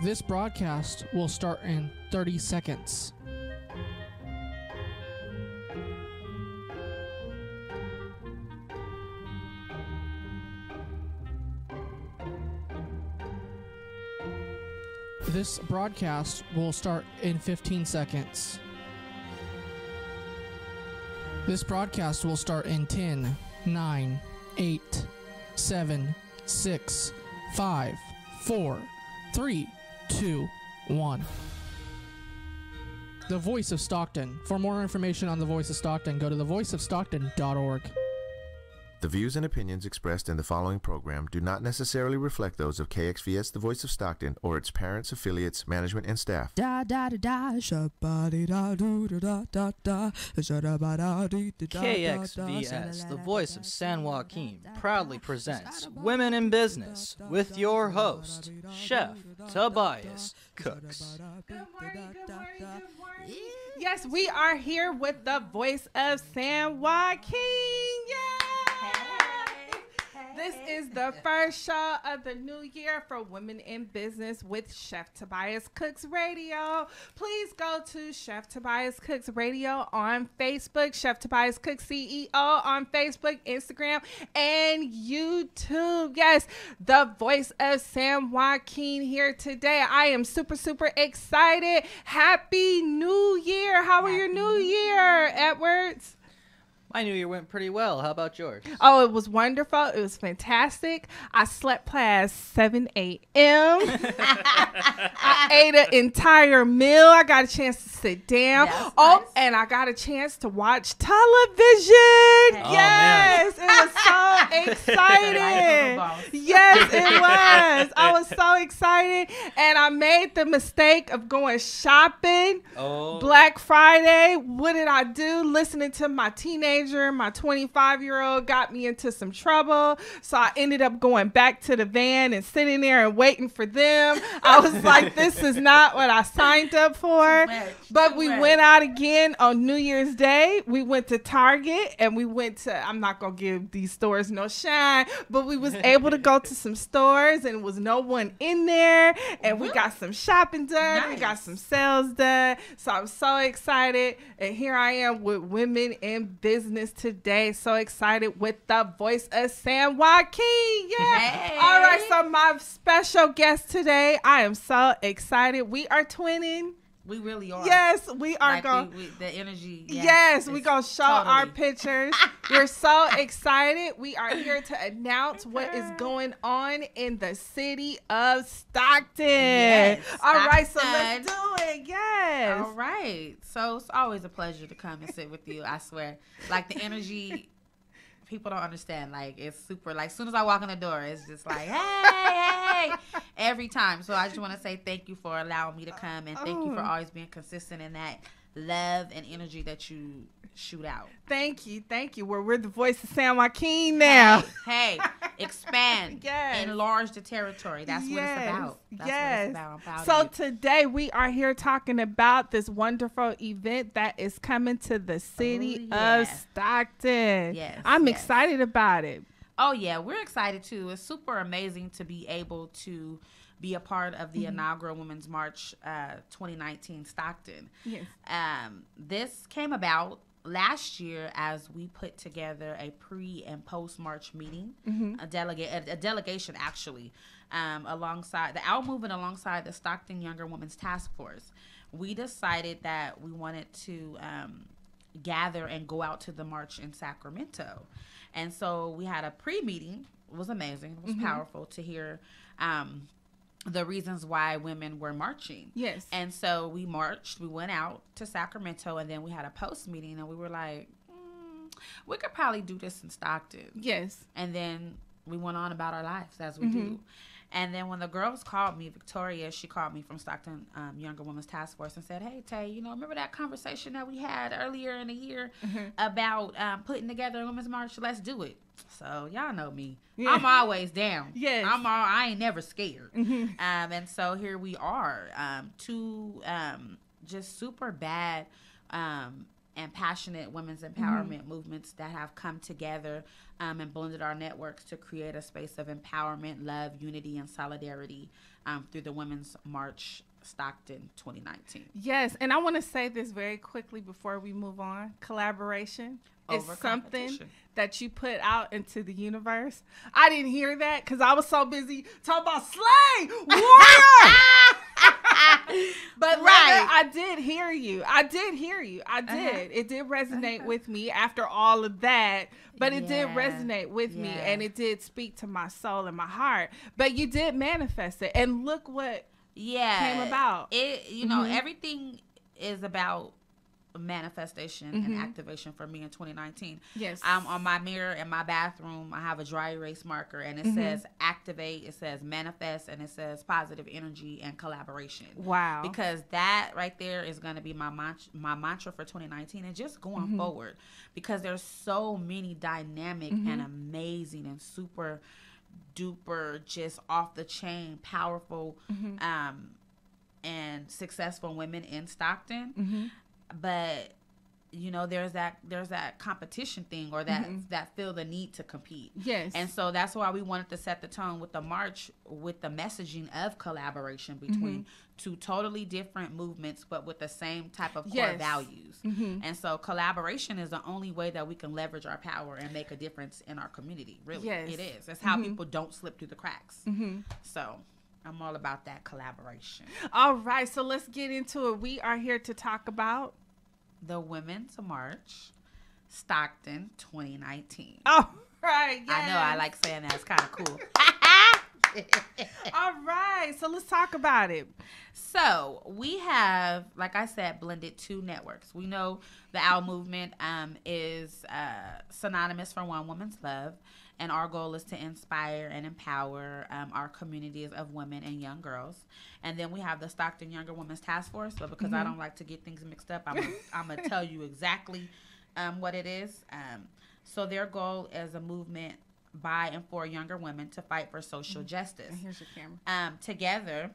This broadcast will start in 30 seconds. This broadcast will start in 15 seconds. This broadcast will start in 10, 9, 8, 7, 6, 5, 4, 3, 2, 1. The Voice of Stockton. For more information on The Voice of Stockton, go to thevoiceofstockton.org. The views and opinions expressed in the following program do not necessarily reflect those of KXVS, The Voice of Stockton, or its parents, affiliates, management, and staff. KXVS, The Voice of San Joaquin, proudly presents Women in Business with your host, Chef Tobias Cooks. Good morning. Yes, we are here with the Voice of San Joaquin. Yay! This is the first show of the new year for Women in Business with Chef Tobias Cooks Radio. Please go to Chef Tobias Cooks Radio on Facebook, Chef Tobias Cooks CEO on Facebook, Instagram, and YouTube. Yes, the Voice of San Joaquin here today. I am super, super excited. Happy New Year. How are your New Year, Edwards? My New Year went pretty well. How about yours? Oh, it was wonderful. It was fantastic. I slept past 7 a.m. I ate an entire meal. I got a chance to sit down. Nice. And I got a chance to watch television. Oh, yes, man. It was so exciting. Yes, it was. I was so excited. And I made the mistake of going shopping. Black Friday. What did I do? Listening to my teenager. My 25-year-old got me into some trouble, so I ended up going back to the van and sitting there and waiting for them. I was like, this is not what I signed up for. But we went out again on New Year's Day. We went to Target and we went to, I'm not going to give these stores no shine, but we was able to go to some stores and there was no one in there, and we got some shopping done. Nice. We got some sales done. So I'm so excited, and here I am with Women in Business today. So excited with the Voice of San Joaquin. Yeah. Hey. All right. So my special guest today, I am so excited. We are twinning. We really are. Yes, we are like going. The energy. Yes, we're going to show our pictures. We're so excited. We are here to announce what is going on in the city of Stockton. Yes, all right, so let's do it. Yes. All right. So it's always a pleasure to come and sit with you. I swear. Like the energy, people don't understand. Like it's super. Like as soon as I walk in the door, it's just like, hey, every time. So I just want to say thank you for allowing me to come, and thank you for always being consistent in that love and energy that you shoot out. Thank you. We're the Voice of San Joaquin now. Hey, expand, enlarge the territory. That's what it's about. That's what it's about. I'm proud so of you. Today we are here talking about this wonderful event that is coming to the city of Stockton. Yes, I'm excited about it. Oh yeah, we're excited too. It's super amazing to be able to be a part of the inaugural Women's March 2019 Stockton. Yes. This came about last year as we put together a pre and post March meeting, a delegation actually, alongside the Out Movement, alongside the Stockton Younger Women's Task Force. We decided that we wanted to gather and go out to the march in Sacramento, and so we had a pre-meeting. It was amazing. It was powerful to hear the reasons why women were marching. Yes. And so we marched, we went out to Sacramento, and then we had a post meeting, and we were like, we could probably do this in Stockton. Yes. And then we went on about our lives as we do. And then when the girls called me, Victoria, she called me from Stockton Younger Women's Task Force and said, hey, Tay, remember that conversation that we had earlier in the year about putting together a women's march? Let's do it. So y'all know me. Yeah. I'm always down. Yes. I ain't never scared. And so here we are, two just super bad and passionate women's empowerment movements that have come together and blended our networks to create a space of empowerment, love, unity, and solidarity through the Women's March Stockton 2019. Yes, and I want to say this very quickly before we move on. Collaboration is something that you put out into the universe. I didn't hear that because I was so busy talking about slay warrior. But I did hear you. I did. It did resonate with me after all of that. But it did resonate with me, and it did speak to my soul and my heart. But you did manifest it, and look what came about. It, you know, everything is about manifestation and activation for me in 2019. Yes. On my mirror in my bathroom, I have a dry erase marker, and it says activate, it says manifest, and it says positive energy and collaboration. Wow. Because that right there is going to be my mantra for 2019 and just going forward, because there's so many dynamic and amazing and super duper just off the chain powerful and successful women in Stockton. But you know, there's that competition thing, or that feel the need to compete. Yes. And so that's why we wanted to set the tone with the march, with the messaging of collaboration between two totally different movements, but with the same type of core values. And so collaboration is the only way that we can leverage our power and make a difference in our community. Really, it is. It's how people don't slip through the cracks. So I'm all about that collaboration. All right, so let's get into it. We are here to talk about the Women's March Stockton 2019. All right, yes. I know, I like saying that. It's kind of cool. All right, so let's talk about it. So we have, like I said, blended two networks. We know the OWL movement is synonymous for one woman's love, and our goal is to inspire and empower our communities of women and young girls. And then we have the Stockton Younger Women's Task Force. But because I don't like to get things mixed up, I'm going to tell you exactly what it is. So their goal is a movement by and for younger women to fight for social justice. Here's your camera. Together,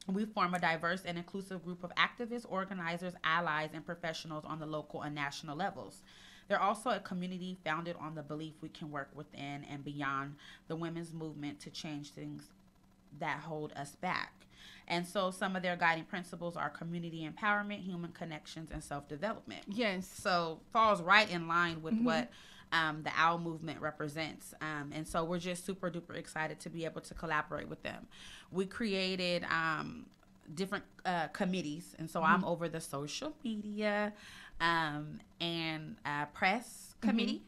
we form a diverse and inclusive group of activists, organizers, allies, and professionals on the local and national levels. They're also a community founded on the belief we can work within and beyond the women's movement to change things that hold us back. And so some of their guiding principles are community empowerment, human connections, and self-development. Yes. So falls right in line with what the OWL movement represents. And so we're just super duper excited to be able to collaborate with them. We created different committees. And so I'm over the social media and press committee.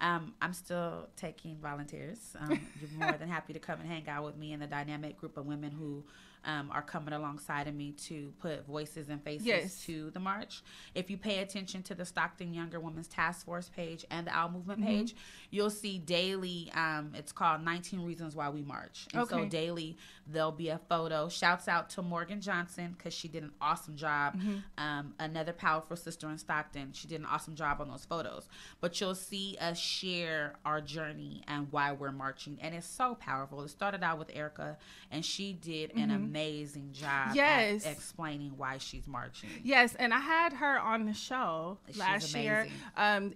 I'm still taking volunteers. You're more than happy to come and hang out with me and the dynamic group of women who are coming alongside of me to put voices and faces to the march. If you pay attention to the Stockton Younger Women's Task Force page and the OWL movement page, you'll see daily, it's called 19 Reasons Why We March. And so daily there'll be a photo. Shouts out to Morgan Johnson, because she did an awesome job. Another powerful sister in Stockton. She did an awesome job on those photos. But you'll see us share our journey and why we're marching. And it's so powerful. It started out with Erica, and she did an amazing job at explaining why she's marching. Yes, and I had her on the show last year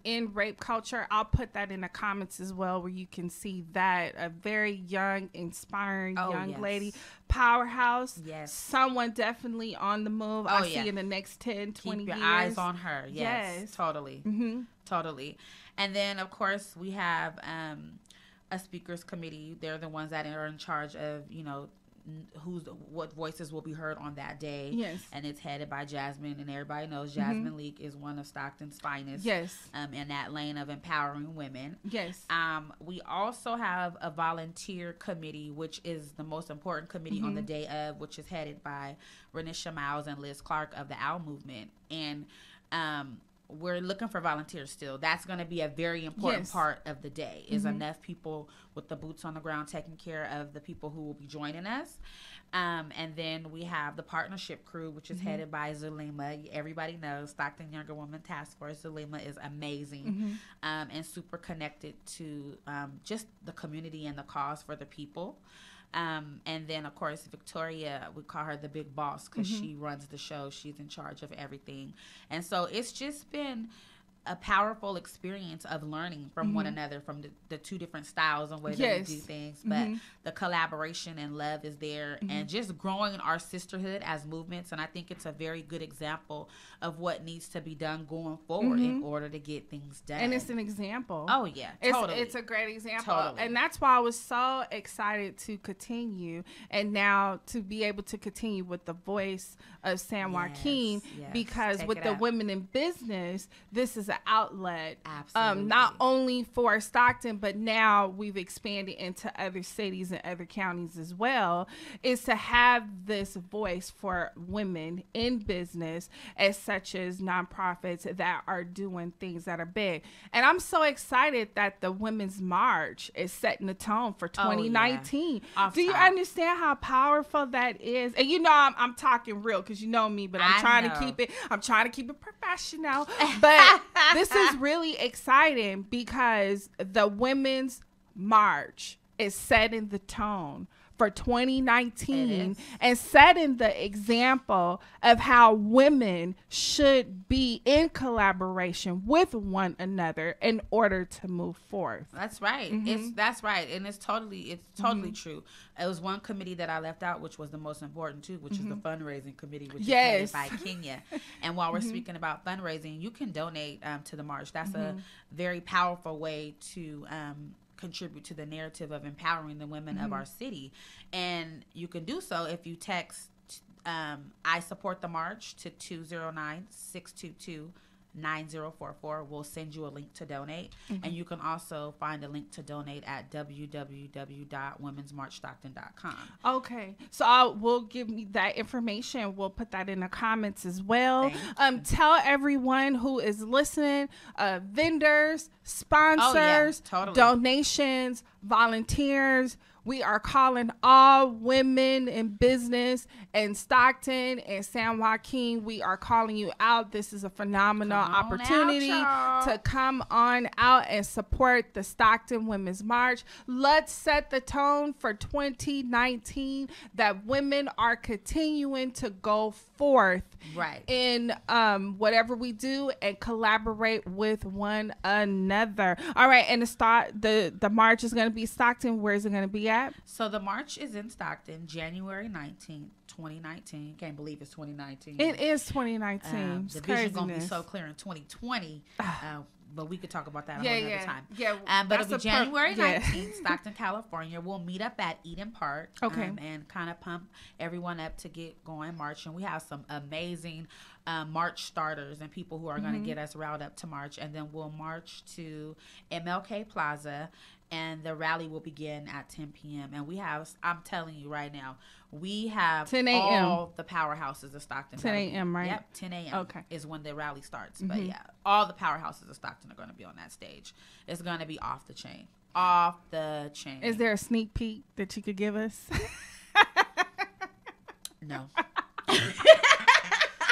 in rape culture. I'll put that in the comments as well, where you can see that. A very young, inspiring young lady. Powerhouse. Yes. Someone definitely on the move. I see in the next 10, 20 years. Keep your eyes on her. Yes. Totally. Totally. And then, of course, we have a speakers committee. They're the ones that are in charge of, you know, what voices will be heard on that day. Yes. And it's headed by Jasmine, and everybody knows Jasmine Leak is one of Stockton's finest. Yes. In that lane of empowering women. Yes. We also have a volunteer committee, which is the most important committee on the day of, which is headed by Renisha Miles and Liz Clark of the OWL movement. And we're looking for volunteers still. That's going to be a very important part of the day, is enough people with the boots on the ground taking care of the people who will be joining us. And then we have the partnership crew, which is headed by Zulema. Everybody knows Stockton Younger Women Task Force. Zulema is amazing and super connected to just the community and the cause for the people. And then, of course, Victoria, we call her the big boss because she runs the show. She's in charge of everything. And so it's just been a powerful experience of learning from one another, from the two different styles and ways that we do things. But the collaboration and love is there, and just growing our sisterhood as movements. And I think it's a very good example of what needs to be done going forward in order to get things done. And it's an example. Oh, yeah. Totally. It's a great example. Totally. And that's why I was so excited to continue, and now to be able to continue with the voice of San Joaquin, because Take with it the up. women in business, this is an outlet. Absolutely. Not only for Stockton, but now we've expanded into other cities and other counties as well, is to have this voice for women in business, as such as nonprofits that are doing things that are big. And I'm so excited that the Women's March is setting the tone for 2019. Off Do you top. understand how powerful that is? And you know, I'm talking real because you know me, but I'm trying to keep it professional. But this is really exciting because the Women's March is setting the tone for 2019 and setting the example of how women should be in collaboration with one another in order to move forth. That's right. That's right. And it's totally true. It was one committee that I left out, which was the most important too, which is the fundraising committee, which is headed by Kenya. And while we're speaking about fundraising, you can donate to the march. That's a very powerful way to contribute to the narrative of empowering the women of our city. And you can do so if you text I support the march to 209-622-9044. We'll send you a link to donate. And you can also find a link to donate at www.womensmarchstockton.com. Okay, so we'll give me that information. We'll put that in the comments as well. Tell everyone who is listening, vendors, sponsors, donations, volunteers. We are calling all women in business in Stockton and San Joaquin. We are calling you out. This is a phenomenal opportunity to come on out and support the Stockton Women's March. Let's set the tone for 2019 that women are continuing to go forth in whatever we do and collaborate with one another. All right, and the march is going to be Stockton. Where is it going to be at? So the march is in Stockton, January 19th, 2019. Can't believe it's 2019. It is 2019. The vision's going to be so clear in 2020. But we could talk about that another time. But it'll be January 19th, Stockton, California. We'll meet up at Eden Park. And kind of pump everyone up to get going marching. We have some amazing march starters and people who are going to get us riled up to march. And then we'll march to MLK Plaza. And the rally will begin at 10 p.m. And we have, I'm telling you right now, we have 10 a.m. all the powerhouses of Stockton. 10 a.m., right? Yep, 10 a.m. is when the rally starts. But yeah, all the powerhouses of Stockton are going to be on that stage. It's going to be off the chain. Off the chain. Is there a sneak peek that you could give us? No.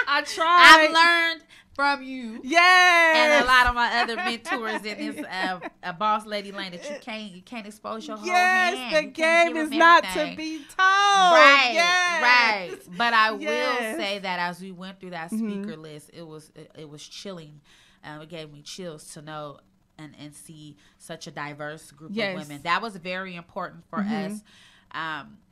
I tried. I've learned from you. Yes. And a lot of my other mentors in this boss lady lane that you can't expose your whole hand. Yes, the game is not to be told. Right. Yes. Right. But I will say that as we went through that speaker list, it was chilling. It gave me chills to know and see such a diverse group of women. That was very important for us.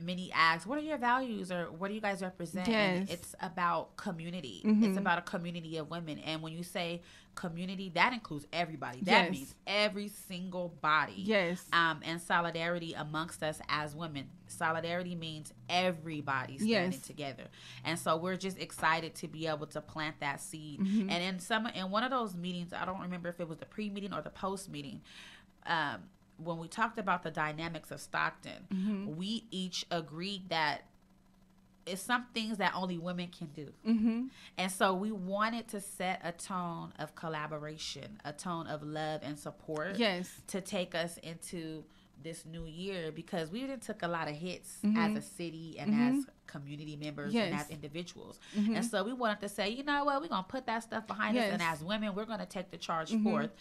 Many ask, what are your values or what do you guys represent? And it's about community. It's about a community of women. And when you say community, that includes everybody. That means every single body. And solidarity amongst us as women. Solidarity means everybody standing together. And so we're just excited to be able to plant that seed. And in one of those meetings, I don't remember if it was the pre-meeting or the post-meeting, when we talked about the dynamics of Stockton, we each agreed that it's some things that only women can do. And so we wanted to set a tone of collaboration, a tone of love and support to take us into this new year, because we took a lot of hits as a city and as community members and as individuals. And so we wanted to say, you know what, we're going to put that stuff behind us. And as women, we're going to take the charge forth.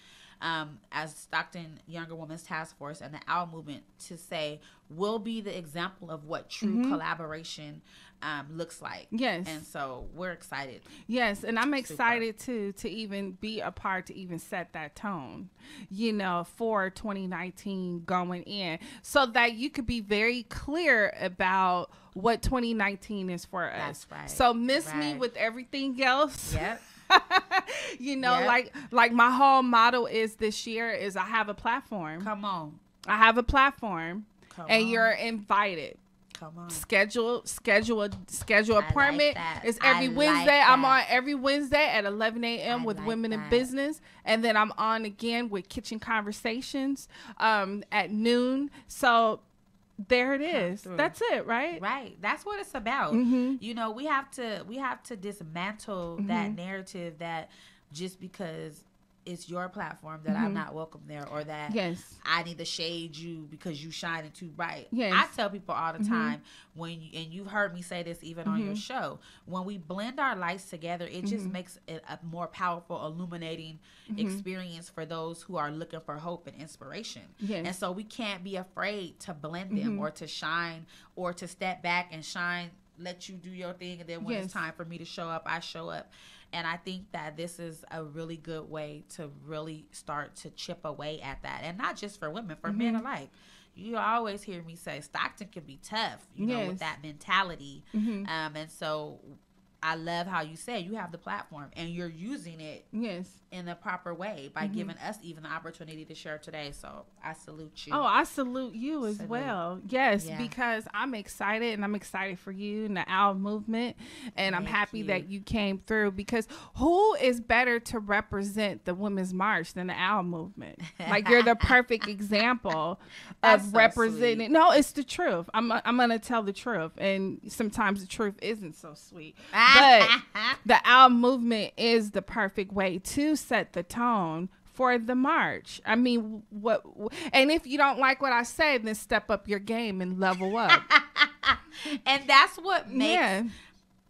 as Stockton Younger Women's Task Force and the OWL movement to say we'll be the example of what true collaboration looks like. Yes. And so we're excited. Yes, and I'm excited too to even be a part to even set that tone, you know, for 2019 going in, so that you could be very clear about what 2019 is for us. That's right. So miss me with everything else. Yep. You know, like my whole motto is this year is I have a platform. Come on. I have a platform. And you're invited. Come on. Schedule appointment. Like it's every Wednesday. I'm on every Wednesday at 11 a.m. with Women in Business. And then I'm on again with Kitchen Conversations at noon. So there it is. That's it, right? Right. That's what it's about. You know, we have to dismantle that narrative that just because it's your platform that I'm not welcome there, or that I need to shade you because you shining too bright. I tell people all the time, and you've heard me say this even on your show, when we blend our lights together, it just makes it a more powerful, illuminating experience for those who are looking for hope and inspiration. And so we can't be afraid to blend them or to shine or to step back and shine, let you do your thing, and then when it's time for me to show up, I show up. And I think that this is a really good way to really start to chip away at that. And not just for women, for men alike. You always hear me say Stockton can be tough, you know, with that mentality. And so I love how you say you have the platform and you're using it in the proper way by giving us even the opportunity to share today. So I salute you. Oh, I salute you as well. Yes, because I'm excited, and I'm excited for you and the OWL movement. And I'm happy that you came through, because who is better to represent the Women's March than the OWL movement? Like, you're the perfect example of representing. Sweet. No, it's the truth. I'm going to tell the truth. And sometimes the truth isn't so sweet. But the OWL movement is the perfect way to set the tone for the march. I mean, and if you don't like what I say, then step up your game and level up. And that's what makes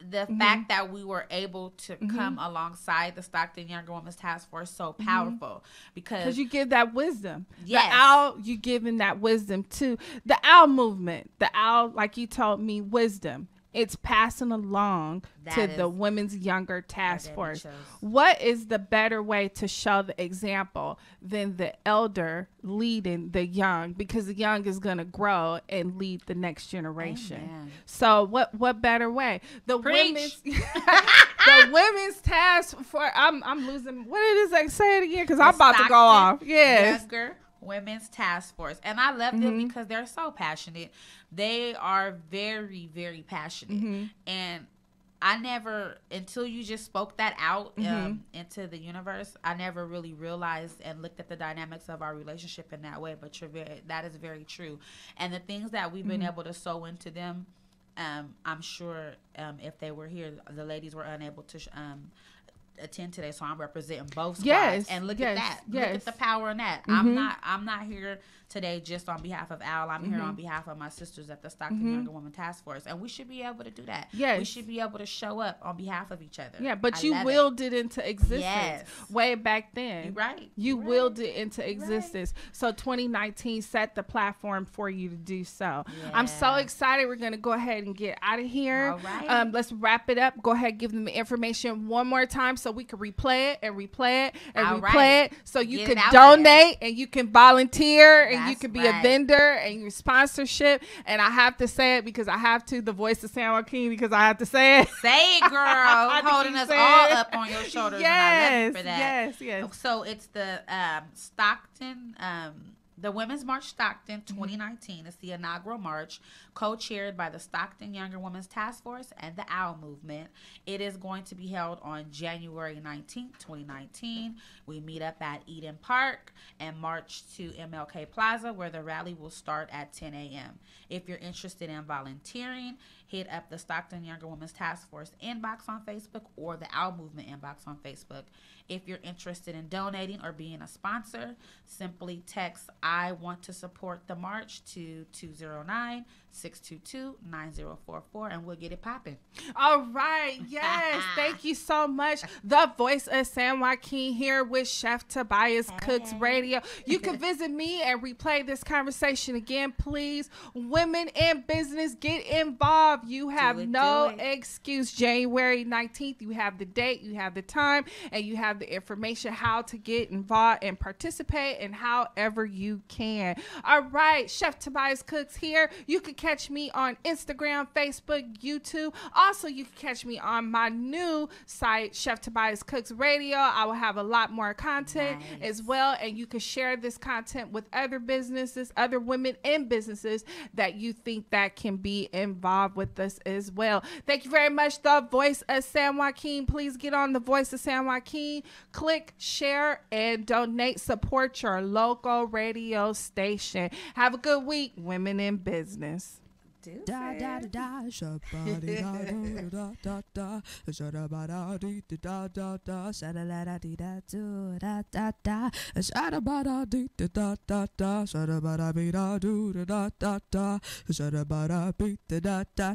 the fact that we were able to come alongside the Stockton Younger Women's Task Force so powerful, because you give that wisdom. The OWL, you giving that wisdom to the OWL movement. The OWL, like you told me, wisdom. It's passing along to the Women's Younger Task Force. What is the better way to show the example than the elder leading the young? Because the young is going to grow and lead the next generation. Amen. So what better way? The women's the Women's Task Force. I'm losing. What it is? Like, say it again, because I'm about to go off. Yes. Younger Women's Task Force. And I love them because they're so passionate. They are very, very passionate. And I never, until you just spoke that out into the universe, I never really realized and looked at the dynamics of our relationship in that way. But that is very true. And the things that we've been able to sow into them, I'm sure if they were here, the ladies were unable to attend today, so I'm representing both squads. And look at that. Look at the power in that. I'm not here today just on behalf of Al. I'm here on behalf of my sisters at the Stockton Younger Women Task Force, and we should be able to do that. We should be able to show up on behalf of each other. But you willed it into existence way back then. You're right. You willed it into existence. So 2019 set the platform for you to do so. I'm so excited. We're going to go ahead and get out of here. All right. Let's wrap it up. Go ahead, give them the information one more time so we can replay it and replay it and replay it, so you can donate and you can volunteer and you can be a vendor and your sponsorship. And I have to say it because I have to, the voice of San Joaquin, because I have to say it. Say it, girl. Holding us all up on your shoulders. And I love you for that. Yes. So it's the Stockton, the Women's March Stockton 2019. It's the inaugural march, co-chaired by the Stockton Younger Women's Task Force and the OWL movement. It is going to be held on January 19th, 2019. We meet up at Eden Park and march to MLK Plaza, where the rally will start at 10 a.m. If you're interested in volunteering, hit up the Stockton Younger Women's Task Force inbox on Facebook or the OWL movement inbox on Facebook. If you're interested in donating or being a sponsor, simply text I want to support the march to 209-622-9044, and we'll get it popping. All right. Yes. Thank you so much. The voice of San Joaquin here with Chef Tobias Cooks Radio. You can visit me and replay this conversation again, please. Women in business, get involved. You have no excuse. January 19th, you have the date, you have the time, and you have the information how to get involved and participate and however you can. All right. Chef Tobias Cooks here. You can catch me on Instagram, Facebook, YouTube. Also, you can catch me on my new site, Chef Tobias Cooks Radio. I will have a lot more content as well, and you can share this content with other businesses, other women in businesses that you think that can be involved with us as well. Thank you very much, the voice of San Joaquin. Please get on the voice of San Joaquin. Click, share, and donate. Support your local radio station. Have a good week, women in business. Da da da da shabadi da da da da shadabada di da da da shadalada di da da da da shadabada di da da da shadabada bi da do da da da shadabada bi da da da